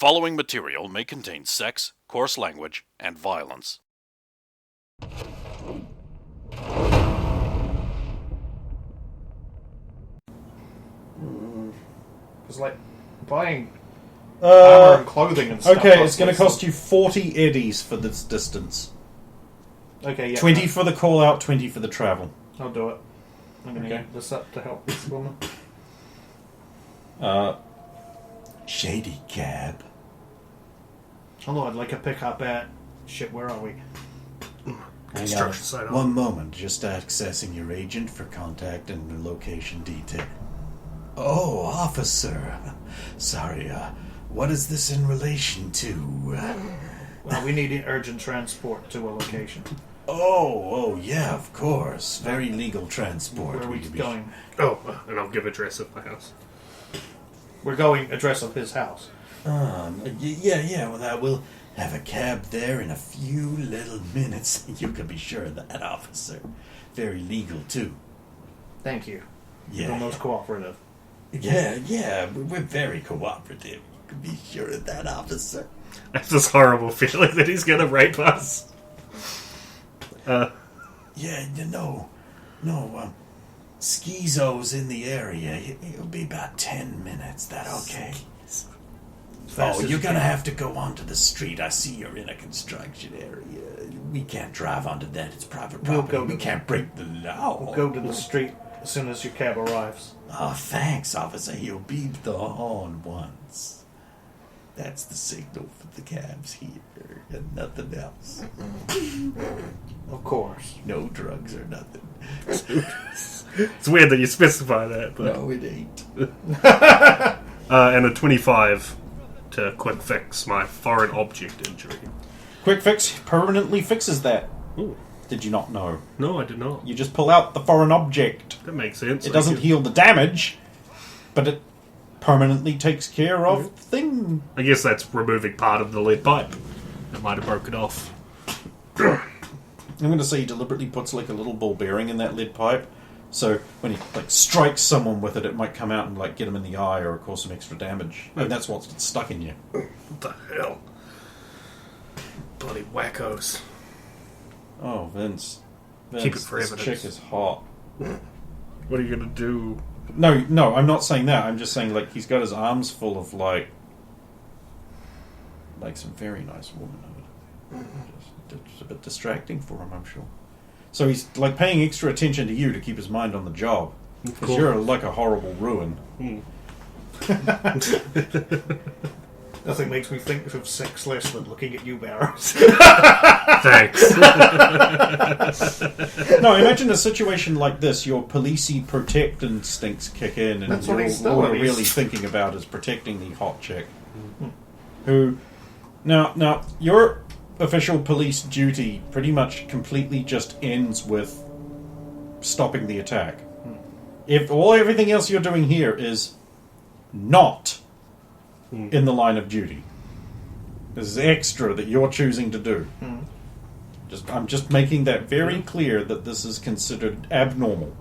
following material may contain sex, coarse language, and violence. It's like buying armor and clothing and stuff. Okay, it's going to cost you 40 eddies for this distance. Okay, yeah. 20 for the call out, 20 for the travel. I'll do it. I'm going to use this up to help this woman. Shady cab. Hello, I'd like a pickup at... Shit, where are we? Construction site. One moment, just accessing your agent for contact and location detail. Oh, officer. Sorry, what is this in relation to? Well, we need urgent transport to a location. Oh, yeah, of course. Very legal transport. Where are we going? And I'll give address of my house. We're going address of his house. Yeah, well, I will have a cab there in a few little minutes. You can be sure of that, officer. Very legal, too. Thank you. Yeah. You're most cooperative. Yeah, we're very cooperative. You can be sure of that, officer. I have this horrible feeling that he's gonna rape us. Yeah, no, Schizo's in the area. It'll be about 10 minutes. That okay? You're gonna have to go onto the street. I see you're in a construction area. We can't drive onto that. It's private property. We can't break the law. We'll go to the street as soon as your cab arrives. Oh, thanks, officer. You'll beep the horn once. That's the signal for the cabs here, and nothing else. Of course. No drugs or nothing. It's weird that you specify that, but... No, it ain't. And a 25 to quick fix my foreign object injury. Quick fix permanently fixes that. Ooh. Did you not know? No, I did not. You just pull out the foreign object. That makes sense. It doesn't heal the damage, but it permanently takes care of the thing. I guess that's removing part of the lead pipe. That might have broken off. I'm going to say he deliberately puts like a little ball bearing in that lead pipe, so when he like strikes someone with it, it might come out and like get him in the eye or cause some extra damage. And that's what's stuck in you. What the hell? Bloody wackos. Oh, Vince, Keep it for this evidence. chick is hot. What are you going to do? No, I'm not saying that. I'm just saying like he's got his arms full of like some very nice womanhood. It's a bit distracting for him, I'm sure. So he's like paying extra attention to you to keep his mind on the job. Because you're like a horrible ruin. Nothing makes me think of sex less than looking at you, Barrows. Thanks. No, imagine a situation like this. Your policey protect instincts kick in, and That's what he's all you're doing. really thinking about is protecting the hot chick. Who, now, your official police duty pretty much completely just ends with stopping the attack. If everything else you're doing here is not in the line of duty, this is extra that you're choosing to do. I'm just making that very clear that this is considered abnormal.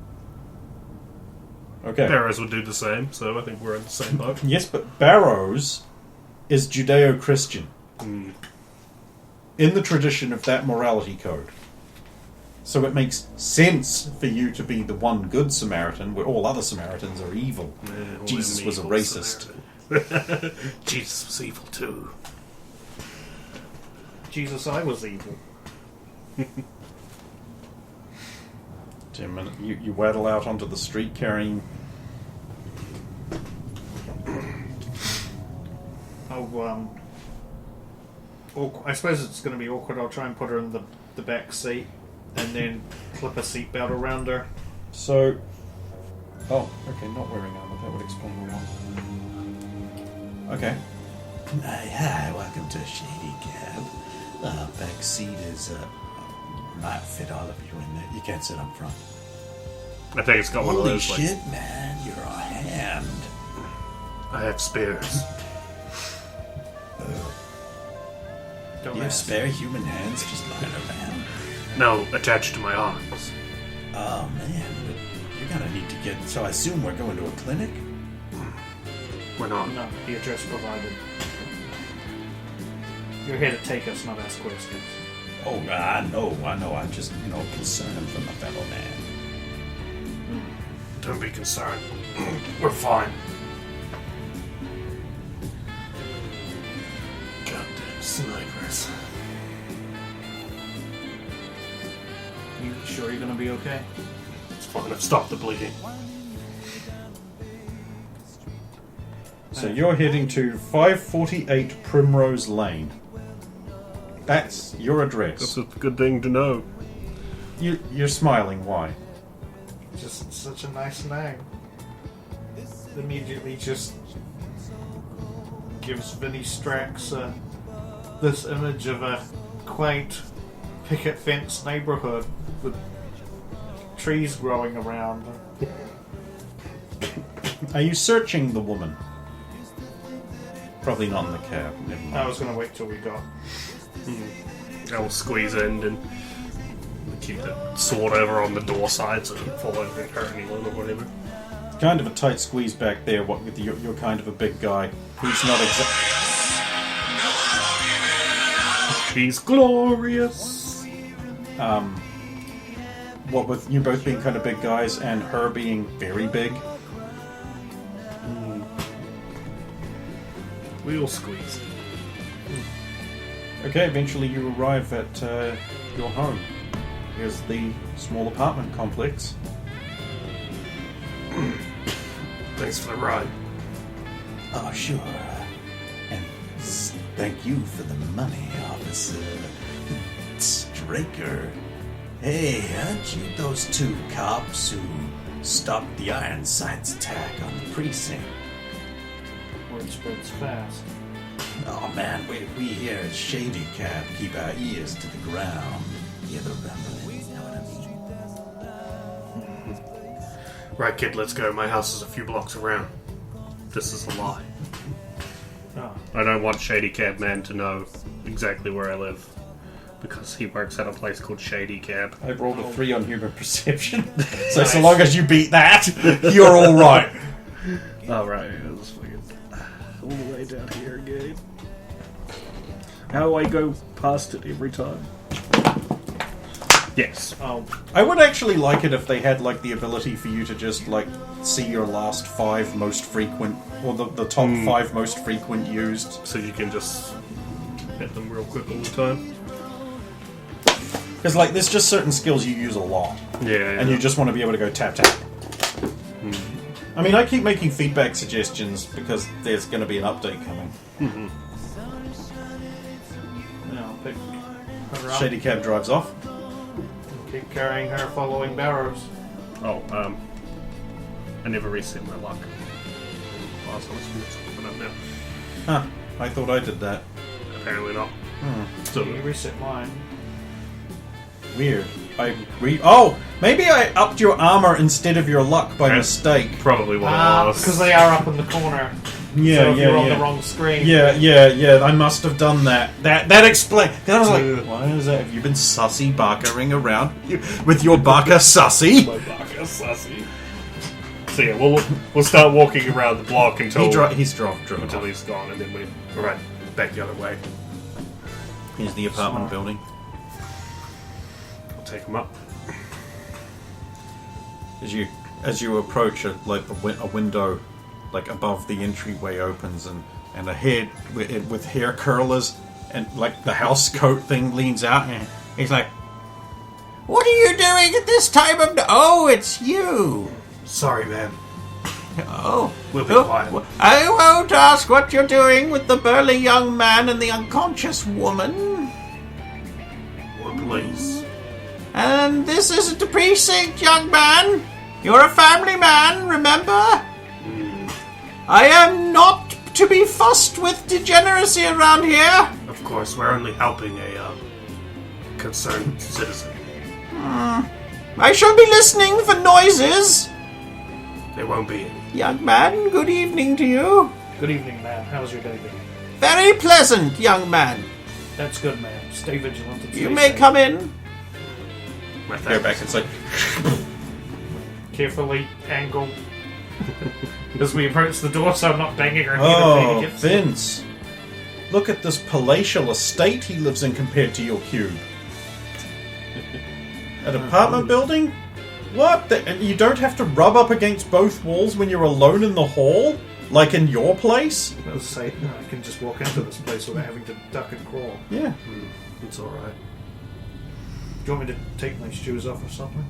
Okay. Barrows would do the same, so I think we're in the same boat. Yes, but Barrows is Judeo-Christian. In the tradition of that morality code. So it makes sense for you to be the one good Samaritan where all other Samaritans are evil. Jesus was a racist. Jesus was evil too. Jesus, I was evil. 10 minutes. You waddle out onto the street carrying... I suppose it's going to be awkward. I'll try and put her in the back seat and then clip a seatbelt around her. So... Oh, okay, not wearing armor. That would explain a lot. Okay. Hi, welcome to Shady Cab. Back seat is, might fit all of you in there. You can't sit up front. I think it's got one of Holy those. shit, man, you're a hand. I have spears. Don't You have ask. spare human hands just lying around? No, attached to my arms. Oh, man, but you're gonna need to get... So I assume we're going to a clinic? We're not. No, the address provided. You're here to take us, not ask questions. Oh, I know. I'm just, concerned for my fellow man. Don't be concerned. We're fine. Goddamn snipers. You sure you're gonna be okay? It's fine. I've stopped the bleeding. So you're heading to 548 Primrose Lane. That's your address. That's a good thing to know. You're smiling. Why? Just such a nice name. Immediately just gives Vinny Strax this image of a quaint picket fence neighborhood with trees growing around. Are you searching the woman? Probably not in the cab. Never mind. I was going to wait till we got. I will squeeze in and keep the sword over on the door side so it doesn't fall over and hurt anyone or whatever. Kind of a tight squeeze back there. What with you're kind of a big guy. He's not He's glorious. What with you both being kind of big guys and her being very big. We'll squeeze. Okay, eventually you arrive at your home. Here's the small apartment complex. Thanks for the ride. Oh, sure. And thank you for the money, Officer Straker. Hey, aren't you those two cops who stopped the Ironsides attack on the precinct? Word spreads fast. Oh man, we here at Shady Cab keep our ears to the ground. Hear the rumblings, know what I mean? Right, kid, let's go. My house is a few blocks around. This is a lie. Oh. I don't want Shady Cab Man to know exactly where I live. Because he works at a place called Shady Cab. I rolled a 3 on human perception. So long as you beat that, you're alright. Alright, let's fucking all the way down here again. How do I go past it every time? Yes. Oh, I would actually like it if they had like the ability for you to just like see your last 5 most frequent, or the top 5 most frequent used. So you can just hit them real quick all the time? Because like there's just certain skills you use a lot. Yeah. And you just want to be able to go tap tap. I mean, I keep making feedback suggestions because there's going to be an update coming. yeah, I'll pick her up. Shady Cab drives off. Keep carrying her following Barrows. Oh, I never reset my luck. Oh, so let's open up now. Huh. I thought I did that. Apparently not. So you reset mine. Weird. Oh! Maybe I upped your armor instead of your luck by mistake. Probably what it was. Because they are up in the corner. Yeah, so if yeah, you're on yeah. the wrong screen. Yeah. I must have done that. That explains. I was like, why is that? Have you been sussy barkering around with your barker sussy? My Baka sussy. So yeah, we'll start walking around the block until He's driven until off. he's gone, and then we're right back the other way. Here's the apartment building. I'll take him up. As you approach, a window, like above the entryway, opens, and a head with hair curlers and like the house coat thing leans out, and he's like, "What are you doing at this time of? Oh, it's you. Sorry, man. Oh, We'll be quiet. I won't ask what you're doing with the burly young man and the unconscious woman. Well, please. And this isn't a precinct, young man. You're a family man, remember? I am not to be fussed with degeneracy around here. Of course, we're only helping a concerned citizen. I shall be listening for noises. There won't be any. Young man, good evening to you. Good evening, man. How's your day been? Very pleasant, young man. That's good, man. Stay vigilant. And You stay may safe. come in. My Go thanks. back and say, Carefully angle as we approach the door, so I'm not banging her head "Oh, against it. Vince, Look at this palatial estate he lives in compared to your cube. An apartment building? What? And you don't have to rub up against both walls when you're alone in the hall? Like in your place? I was say, no, I can just walk into this place without having to duck and crawl. Yeah. It's alright. Do you want me to take my shoes off or something?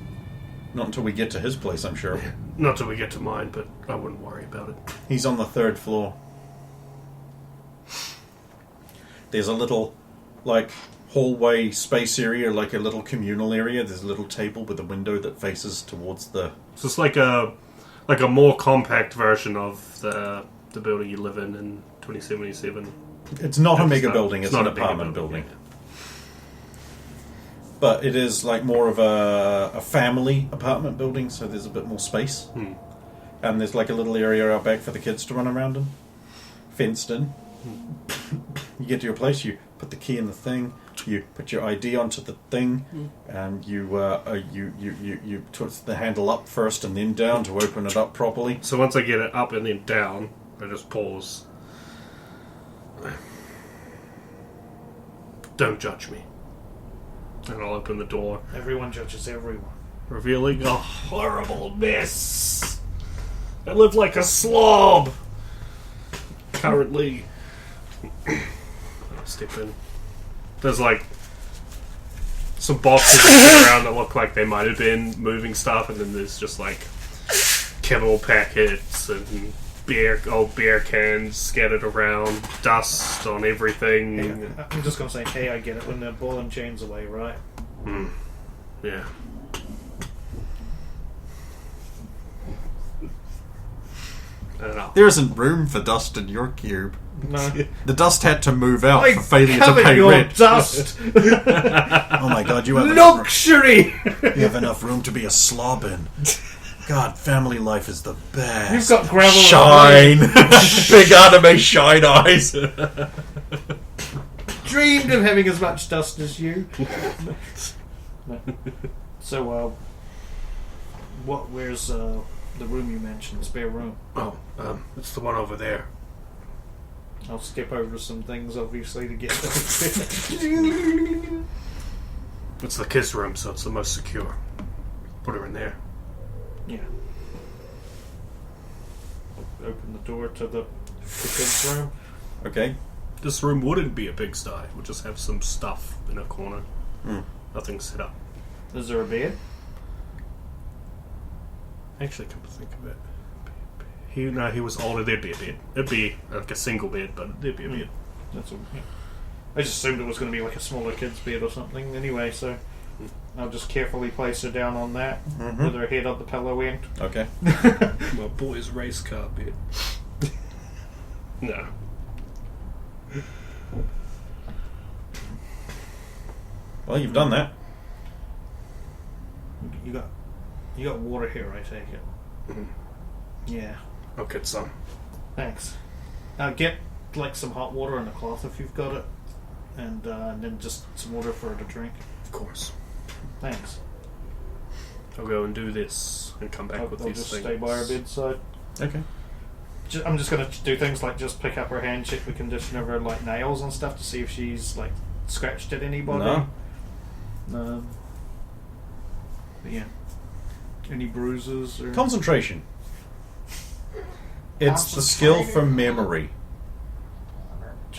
Not until we get to his place, I'm sure. Not till we get to mine, but I wouldn't worry about it. He's on the 3rd floor. There's a little, like, hallway space area, like a little communal area. There's a little table with a window that faces towards the... So it's like a more compact version of the building you live in 2077. It's not a mega not- building, it's not an a bigger apartment building. yeah. But it is like more of a family apartment building, so there's a bit more space. And there's like a little area out back for the kids to run around in. Fenced in. You get to your place, you put the key in the thing, you put your ID onto the thing, and you twist the handle up first and then down to open it up properly. So once I get it up and then down, I just pause. Don't judge me. And I'll open the door, Everyone judges everyone. revealing a horrible mess. I live like a slob. Currently. I'll step in. There's like some boxes around that look like they might have been moving stuff, and then there's just like Kibble packets and old beer cans scattered around, dust on everything. Hey, I'm just going to say, hey, I get it when they're ball and chains away, right? Yeah. I don't know. There isn't room for dust in your cube. No. The dust had to move out I for failure to covered pay your rent. dust! Oh my god, you have Luxury! you have enough room to be a slob in. God, family life is the best. You've got gravel. Shine! Big anime shine eyes. Dreamed of having as much dust as you. No. So, where's the room you mentioned, the spare room? Oh, it's the one over there. I'll skip over some things, obviously, to get It's the kids' room, so it's the most secure. Put her in there. Yeah. Open the door to the kids' room. Okay. This room wouldn't be a pigsty. We'll just have some stuff in a corner. Nothing set up. Is there a bed? Actually, come to think of it, he was older. There'd be a bed. It'd be like a single bed, but there'd be a bed. That's all. Yeah. I just assumed it was going to be like a smaller kid's bed or something. Anyway, so I'll just carefully place her down on that with her head on the pillow end. Okay. My boy's race car bed. No. Well, you've done that. You got water here, I take it. Yeah. I'll get some. Thanks. Get like some hot water and a cloth if you've got it, and then just some water for her to drink. Of course. Thanks. I'll go and do this and come back with I'll these just things. stay by her bedside. Okay. I'm just going to do things like just pick up her hand, check the condition of her like nails and stuff to see if she's like scratched at anybody. No. But yeah. Any bruises or Concentration. It's the skill for memory.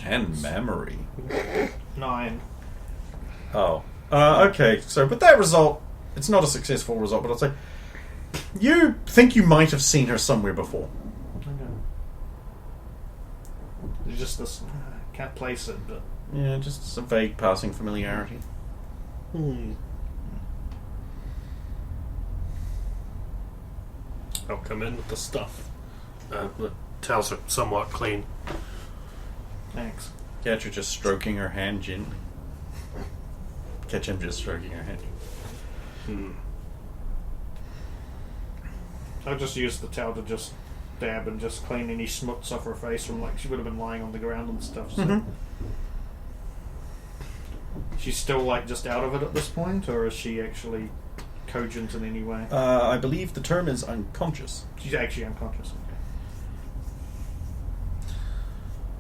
And memory. 9. Oh. Okay, so with that result, it's not a successful result, but I'll say you think you might have seen her somewhere before. Okay. There's just this. Can't place it, but Yeah, just some vague passing familiarity. I'll come in with the stuff. The towels are somewhat clean. thanks. Catch her just stroking her hand gently. Catch him just stroking her hand. I'll just use the towel to just dab and just clean any smuts off her face from like she would have been lying on the ground and stuff. So. She's still like just out of it at this point, or is she actually cogent in any way? I believe the term is unconscious. She's actually unconscious.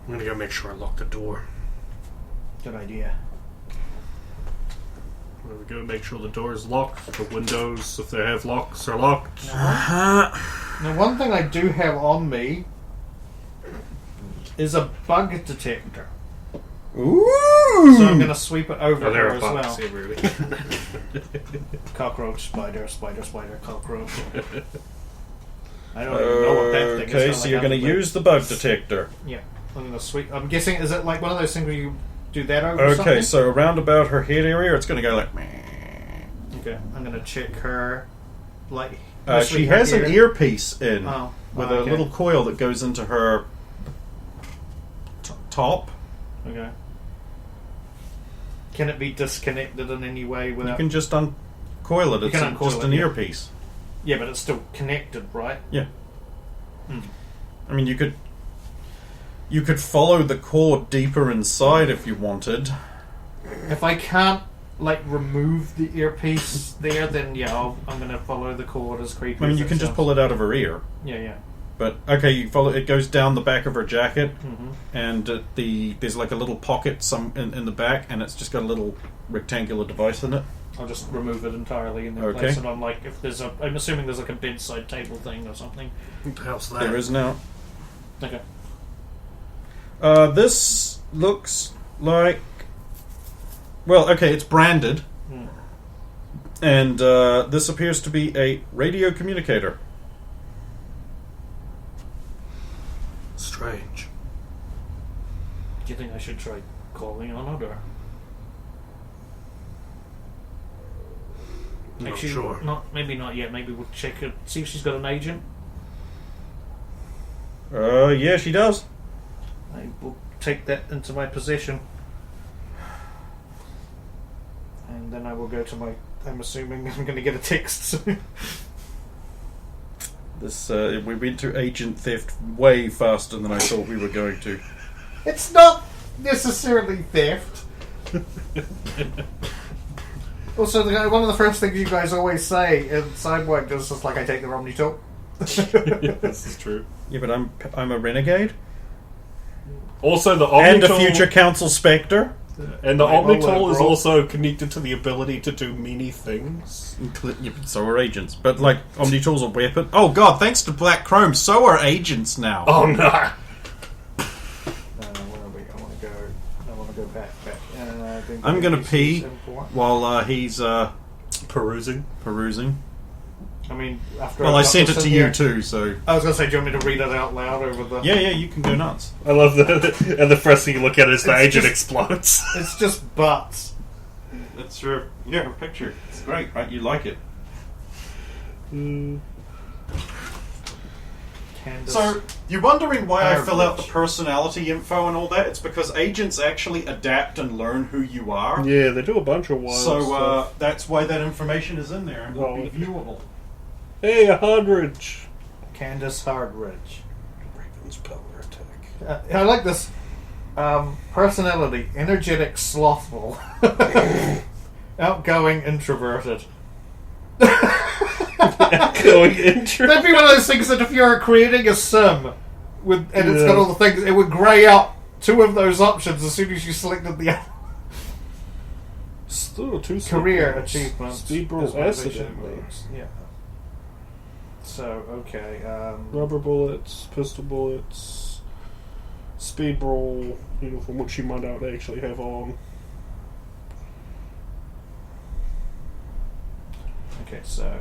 I'm gonna go make sure I lock the door. Good idea. I'm gonna go make sure the door is locked. The windows, if they have locks, are locked. Now, one thing I do have on me is a bug detector. Ooh! So I'm going to sweep it over Oh, there her are as bugs well. everywhere. Cockroach, spider, spider, spider, cockroach. I don't even know what that thing is. Okay, so you're going to use the bug detector. Yeah, I'm going to sweep. I'm guessing, is it like one of those things where you do that over Okay, something? so around about her head area, it's going to go like... Okay, I'm going to check her, like... she has an earpiece in Oh, with okay. a little coil that goes into her top. Okay. Can it be disconnected in any way without... You can just uncoil it. You It's can uncoil just it, an yeah. earpiece. Yeah, but it's still connected, right? Yeah. Hmm. I mean, you could follow the cord deeper inside if you wanted. If I can't, like, remove the earpiece there, then yeah, I'm going to follow the cord as creepy I mean, as you it can just sounds. pull it out of her ear. Yeah, yeah. But okay, you follow. It goes down the back of her jacket, Mm-hmm. and there's like a little pocket in the back, and it's just got a little rectangular device in it. I'll just remove it entirely and then Okay. place it on, like, if there's a... I'm assuming there's like a bedside table thing or something. What the hell's that? There is now. Okay. This looks like. Well, okay, it's branded, Hmm. and this appears to be a radio communicator. Strange. Do you think I should try calling on it, or... Not Actually, sure. maybe not yet. Maybe we'll check it, see if she's got an agent. Yeah, she does. I will take that into my possession. And then I will go to my... I'm assuming I'm going to get a text soon. This we went to agent theft way faster than I thought we were going to. It's not necessarily theft. Also, one of the first things you guys always say in Sidewalk is just like, I take the Omnital. This is true. Yeah, but I'm a renegade Also, the and a Omnitool, future council spectre. and the Right, well, Omnitool is bro. also connected to the ability to do many things. Yeah, but so are agents. But like Omnitool's a weapon. Oh god, thanks to Black Chrome, so are agents now. Oh no! Where are we? I want to go back. I'm gonna pee while he's Perusing. perusing. I mean, after Well, I've I got sent this it to in you here- too, so I was going to say, do you want me to read it out loud over the... yeah, you can go nuts. I love that. And the first thing you look at is the It's agent just- explodes. It's just butts. That's your picture. It's great, right? You like it. Candace. So, you're wondering why I fill out the Average. personality info and all that? It's because agents actually adapt and learn who you are. Yeah, they do a bunch of wild So, stuff. that's why that information is in there and will be Oh. viewable. Hey, a Hardridge. Candace Hardridge. Raven's power attack. I like this. Personality: energetic, slothful, outgoing, introverted. Going intro. That'd be one of those things that if you're creating a sim and it's got all the things, it would grey out two of those options as soon as you selected the other. Still two Career seconds. achievements. Speed roll is what they acid should ammo. be. Yeah. So okay. Rubber bullets, pistol bullets, speed roll uniform, which you might not actually have on. Okay, so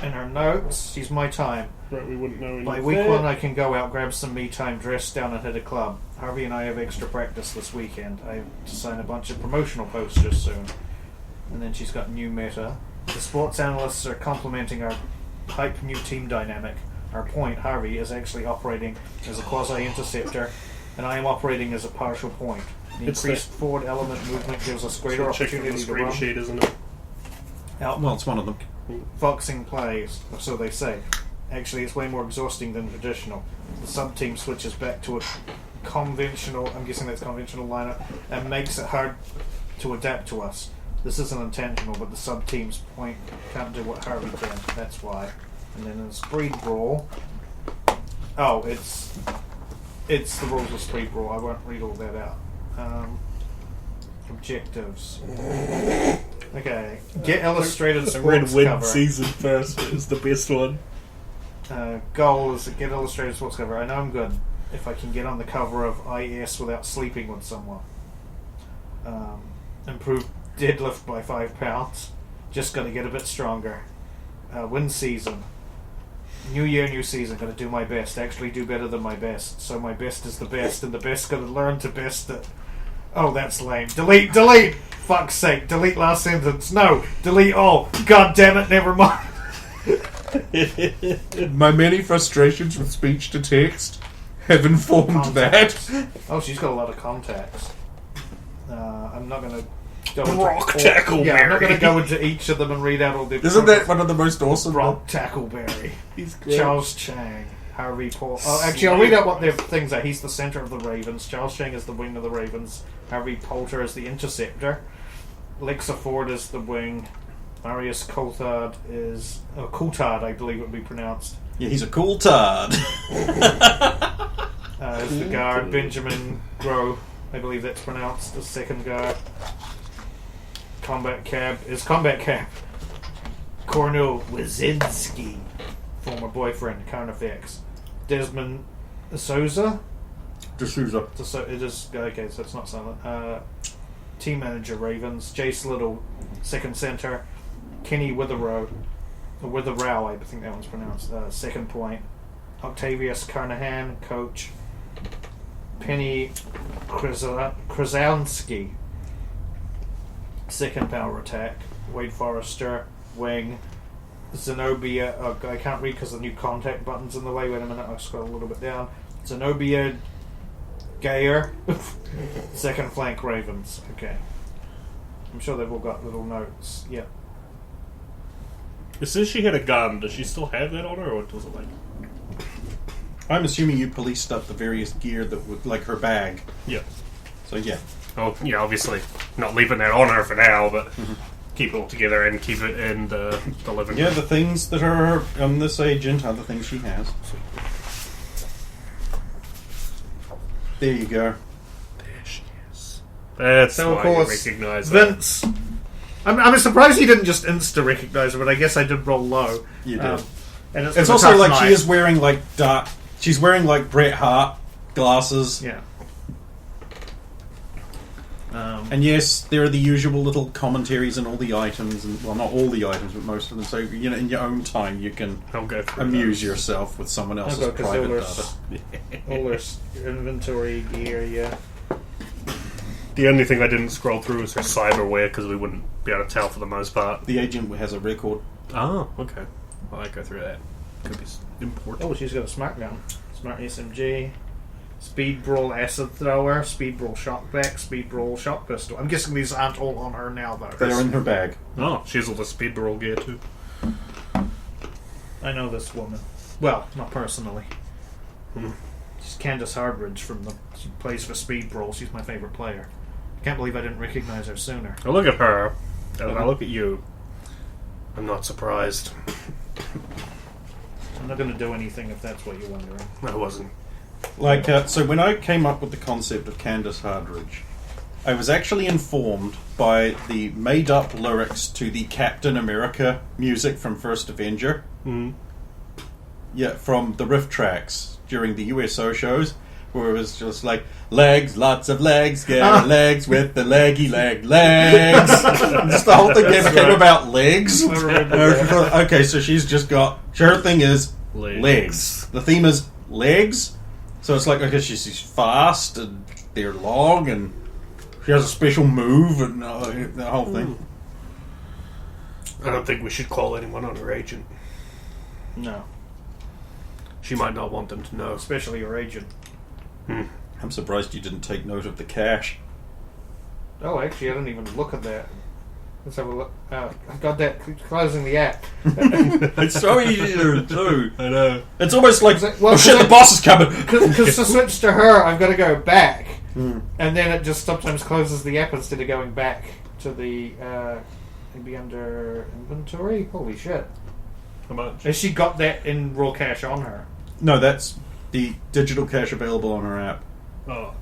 in her notes, she's my time. Right, we wouldn't know any By of week that. one, I can go out, grab some me time, dress down, and hit a club. Harvey and I have extra practice this weekend. I have to sign a bunch of promotional posters soon. And then she's got new meta. The sports analysts are complimenting our hype new team dynamic. Our point, Harvey, is actually operating as a quasi-interceptor, and I am operating as a partial point. The It's increased forward element movement gives us greater Check from the opportunity to screen run. sheet, isn't it? Well, it's one of them. Foxing plays, or so they say. Actually, it's way more exhausting than traditional. The sub-team switches back to a conventional, I'm guessing that's conventional lineup, and makes it hard to adapt to us. This isn't intentional, but the sub-team's point can't do what Harvey can, that's why. And then in Speed Brawl, oh, it's It's the rules of speed brawl. I won't read all that out. Objectives. Okay. Get illustrated I sports read Win cover. Season first. It was the best one. Goal is to get illustrated sports cover. I know I'm good if I can get on the cover of IS without sleeping with someone. Improve deadlift by 5 pounds. Just got to get a bit stronger. Win season. New year, new season. Got to do my best. Actually do better than my best. So my best is the best, and the best got to learn to best it. Oh, that's lame. Delete! Fuck's sake. Delete last sentence. No. Delete all. God damn it, never mind. My many frustrations with speech to text have informed Contacts. that. Oh, she's got a lot of contacts. I'm not going to go Brock into... Tackleberry. Yeah, I'm not going to go into each of them and read out all the... Isn't that one of the most awesome? Brock Tackleberry. He's great. Charles Chang. Harvey Paul... Oh, actually, I'll read out what their things are. He's the centre of the Ravens. Charles Chang is the wing of the Ravens. Harvey Poulter is the interceptor. Lexa Ford is the wing. Marius Coulthard is... Oh, Coulthard, I believe it would be pronounced. Yeah, he's a cool tard. Is the guard. Benjamin Groh, I believe that's pronounced, the second guard. Combat cab. Cornel Wazinski, former boyfriend, Carnifex. Desmond Souza. D'Souza. It is okay, so it's not silent. Team manager Ravens. Jace Little, second center. Kenny Witherow, I think that one's pronounced. Second point. Octavius Carnahan, coach. Penny Krasowski, second power attack. Wade Forrester, wing. Zenobia, I can't read because the new contact button's in the way. Wait a minute, I'll scroll a little bit down. Zenobia Gayer, second flank Ravens. Okay. I'm sure they've all got little notes. Yep. It says she had a gun. Does she still have that on her, or does it like... I'm assuming you policed up the various gear that would, like her bag. Yeah. So yeah. Oh, yeah, obviously. Not leaving that on her for now, but keep it all together and keep it in the living room. Yeah, the things that are on this agent are the things she has. There you go. There she is. That's So, of why course, you recognise that. Vince. I'm surprised you didn't just insta-recognize her, but I guess I did roll low. You did. And It's been a also tough like night. she is wearing like dark. She's wearing like Bret Hart glasses. Yeah. And yes, there are the usual little commentaries and all the items, and well, not all the items, but most of them. So you know, in your own time, you can I'll go through amuse those. yourself with someone else's I'll go 'cause private there's- data. all their inventory gear, yeah. The only thing I didn't scroll through was her cyberware, because we wouldn't be able to tell for the most part. The agent has a record. Oh, okay. Well, I go through that. Could be important. Oh, she's got a smart gun. Smart SMG. Speed Brawl Acid Thrower. Speed Brawl Shockback. Speed Brawl Shock Pistol. I'm guessing these aren't all on her now, though. They're in her bag. Oh, she has all the speed barrel gear too. I know this woman. Well, not personally. Hmm. She's Candace Hardridge she plays for Speed Brawl. She's my favourite player. I can't believe I didn't recognise her sooner. I look at her, and I look at you. I'm not surprised. I'm not going to do anything if that's what you're wondering. I wasn't. Like, so when I came up with the concept of Candace Hardridge, I was actually informed by the made-up lyrics to the Captain America music from First Avenger. Mm. Yeah, from the riff tracks during the USO shows, where it was just like, legs, lots of legs, get legs with the leggy legs. Just the whole thing became about legs. I remember that. Okay, so she's just got, her thing is Legs. legs. The theme is legs. So it's like, okay, she's fast and they're long and she has a special move and the whole thing. I don't think we should call anyone on her agent. No. She might not want them to know. Especially your agent. I'm surprised you didn't take note of the cash. Oh, actually, I didn't even look at that. Let's have a look. I got that closing the app. It's so easy to do. I know. It's almost like, Well, oh shit, the boss is coming. Because to switch to her, I've got to go back. And then it just sometimes closes the app instead of going back to the... maybe under inventory? Holy shit. How much? Has she got that in raw cash on her? No, that's The digital cash available on her app. Oh.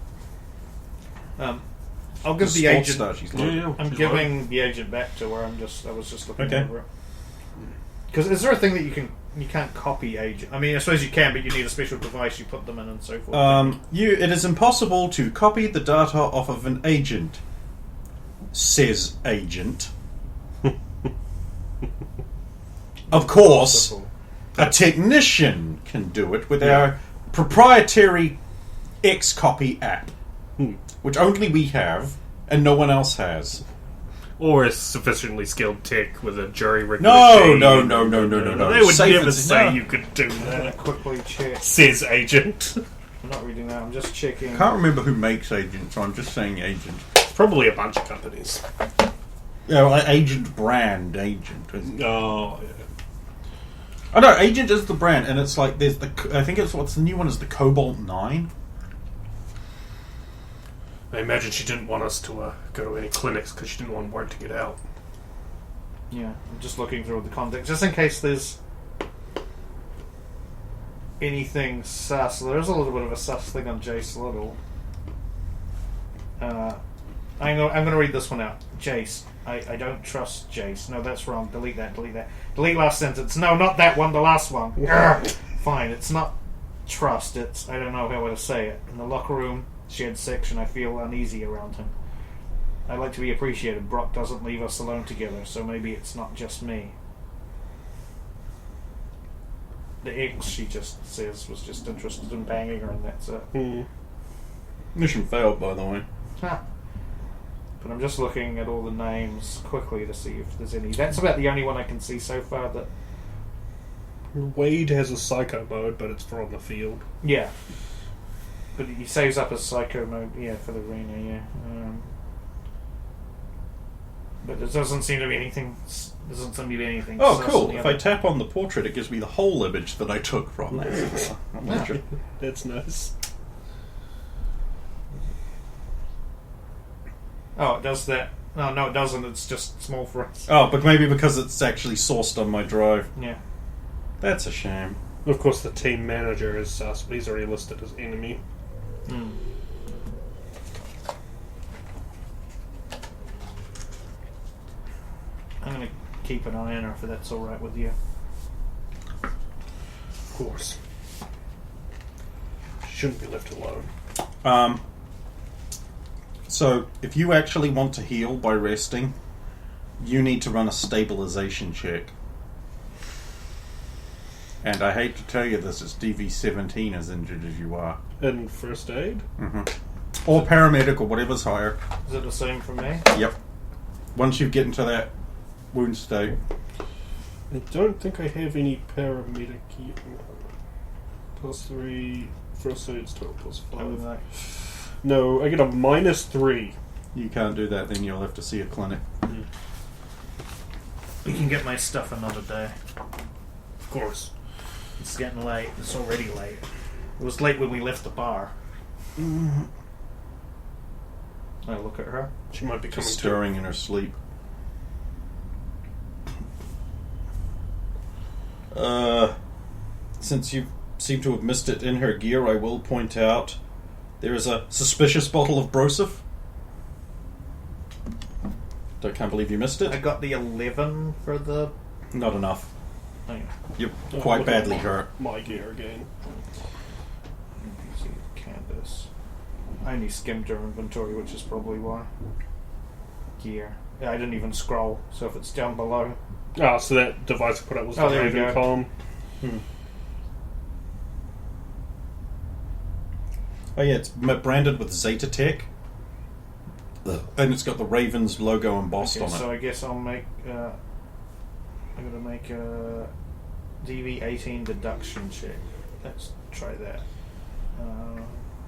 I'll give the Sports agent. Star, she's loaded. Yeah, I'm she's giving loaded. the agent back to her. I was just looking Okay. over it. Because is there a thing that you can't copy agent? I mean, I suppose you can, but you need a special device you put them in and so forth. It is impossible to copy the data off of an agent, says agent. Of course, a technician can do it with our proprietary Xcopy app, which only we have and no one else has. Or a sufficiently skilled tech with a jury rig. No. They would Safe never and say no. you could do I'm gonna that. quickly check. Says agent. I'm not reading that. I'm just checking. Can't remember who makes agent, so I'm just saying agent. It's probably a bunch of companies. Yeah, well, agent brand agent. Oh, yeah. Oh no, agent is the brand, and it's like there's the. I think it's what's the new one is the Cobalt 9. I imagine she didn't want us to go to any clinics because she didn't want word to get out. Yeah, I'm just looking through the context, just in case there's anything sus. There is a little bit of a sus thing on Jace Little. I'm going to read this one out. Jace. I don't trust Jace. No, that's wrong. Delete that. Delete last sentence. No, not that one. The last one. Fine. It's not trust. It's, I don't know how to say it. In the locker room, shared section, I feel uneasy around him. I like to be appreciated. Brock doesn't leave us alone together, so maybe it's not just me. The ex, she just says, was just interested in banging her, and that's it. Mission failed, by the way. Huh. But I'm just looking at all the names quickly to see if there's any. That's about the only one I can see so far that... Wade has a psycho mode, but it's for on the field. Yeah. But he saves up his psycho mode, for the arena, yeah. But there doesn't seem to be anything... Oh, sus cool. on the If other- I tap on the portrait, it gives me the whole image that I took from that. I'm not sure. That's nice. Oh, it does that. No, it doesn't. It's just small for us. Oh, but maybe because it's actually sourced on my drive. Yeah. That's a shame. Of course, the team manager is sus, but he's already listed as enemy. I'm going to keep an eye on her if that's alright with you. Of course. She shouldn't be left alone. So, if you actually want to heal by resting, you need to run a stabilization check. And I hate to tell you this, it's DV17 as injured as you are. And first aid? Or paramedic or whatever's higher. Is it the same for me? Yep. Once you get into that wound state. I don't think I have any paramedic yet. +3, first aid's total +5. No, I get a -3. You can't do that, then you'll have to see a clinic. You can get my stuff another day. Of course. It's getting late. It's already late. It was late when we left the bar. I look at her. She might be coming Just to. stirring in her sleep. Since you seem to have missed it in her gear, I will point out there is a suspicious bottle of Broseph. I can't believe you missed I it. got the 11 for the... Not enough. Oh, yeah. You're quite badly hurt. My gear again. Canvas. I only skimmed her inventory, which is probably why. Gear. Yeah, I didn't even scroll, so if it's down below... Ah, so that device I put up was the there we Raven go. column. Oh yeah, it's branded with Zeta Tech. And it's got the Ravens logo embossed Okay, on it. so I guess I'll make... I'm going to make a DV18 deduction check. Let's try that.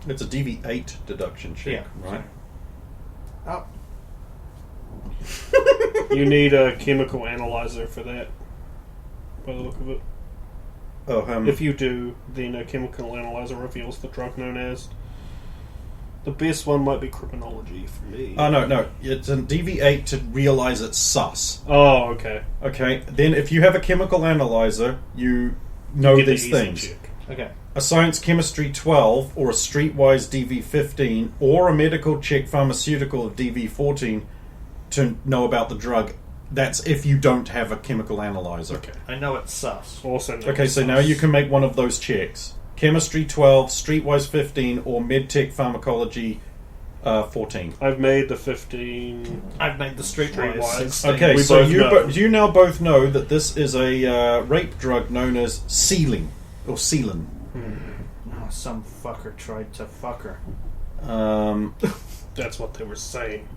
It's a DV8 deduction check, Yeah. right? Oh, You need a chemical analyzer for that, by the look of it. Oh, If you do, then a chemical analyzer reveals the drug known as. The best one might be criminology for me. Oh, no. It's a DV8 to realize it's sus. Oh, okay. Okay, then if you have a chemical analyzer, you know Get an these easy things. check. Okay. a science chemistry 12 or a streetwise DV 15 or a medical check pharmaceutical of DV 14 to know about the drug. That's if you don't have a chemical analyzer. Okay. I know it's sus. Also, no. Okay, so now you can make one of those checks. Chemistry 12, streetwise 15, or medtech pharmacology 14. I've made the 15. I've made the streetwise. Streetwise. 16. Okay, We so both know. you now both know that this is a rape drug known as sealing, or sealant. Oh, some fucker tried to fuck her. That's what they were saying.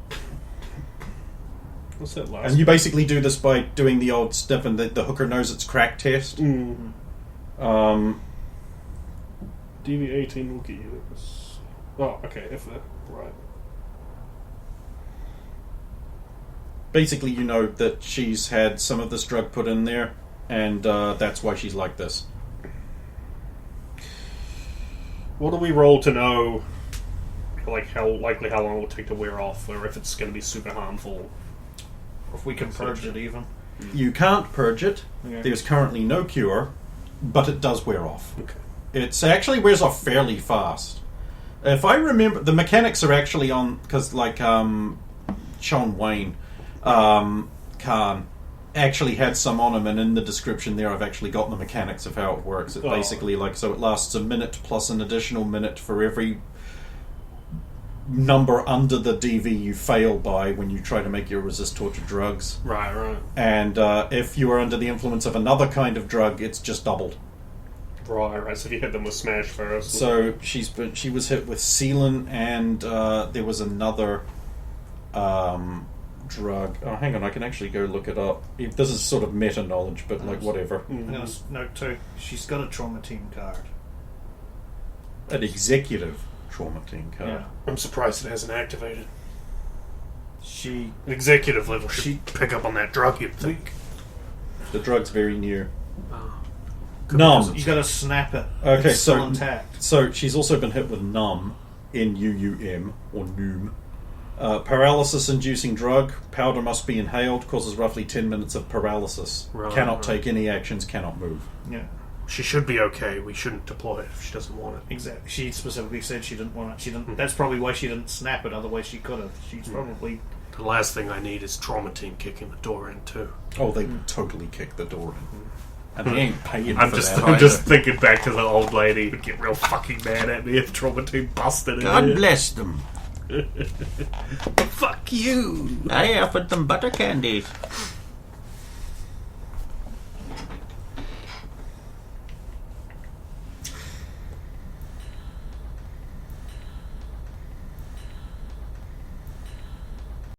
What's that last? And you basically do this by doing the old stuff and the hooker knows it's crack test. DV18 will get you this. Oh, okay. If the right. Basically, you know that she's had some of this drug put in there, and that's why she's like this. What do we roll to know, like how long it will take to wear off, or if it's going to be super harmful? If we can purge it even. You can't purge it. Okay. There's currently no cure, but it does wear off. Okay. It actually wears off fairly fast. If I remember, the mechanics are actually on, because like Sean Wayne Khan actually had some on him, and in the description there I've actually got the mechanics of how it works. It basically, like, so it lasts a minute plus an additional minute for every number under the DV you fail by when you try to make your resist torture drugs. Right. And if you are under the influence of another kind of drug, it's just doubled. Right. So if you hit them with smash first. So she was hit with sealant, and there was another drug. Oh, hang on, I can actually go look it up. This is sort of meta knowledge, but like whatever. I'm going to note too, she's got a trauma team card. An executive trauma team card. Yeah. I'm surprised it hasn't activated. She. An executive level should pick up on that drug, you'd think. The drug's very new. Oh. Numb. You got to snap it. Okay, It's still so intact. so she's also been hit with numb, N-U-U-M, or noom. Paralysis-inducing drug. Powder must be inhaled. Causes roughly 10 minutes of paralysis. Right, Cannot right. take any actions. Cannot move. Yeah. She should be okay. We shouldn't deploy it if she doesn't want it. Exactly. She specifically said she didn't want it. She didn't. That's probably why she didn't snap it. Otherwise, she could have. She's probably. The last thing I need is trauma team kicking the door in too. Oh, they totally kick the door in. And they ain't paying I'm for just that. I'm either. just thinking back to the old lady who'd get real fucking mad at me if trauma team busted in God here. bless them. Fuck you. I offered them butter candies.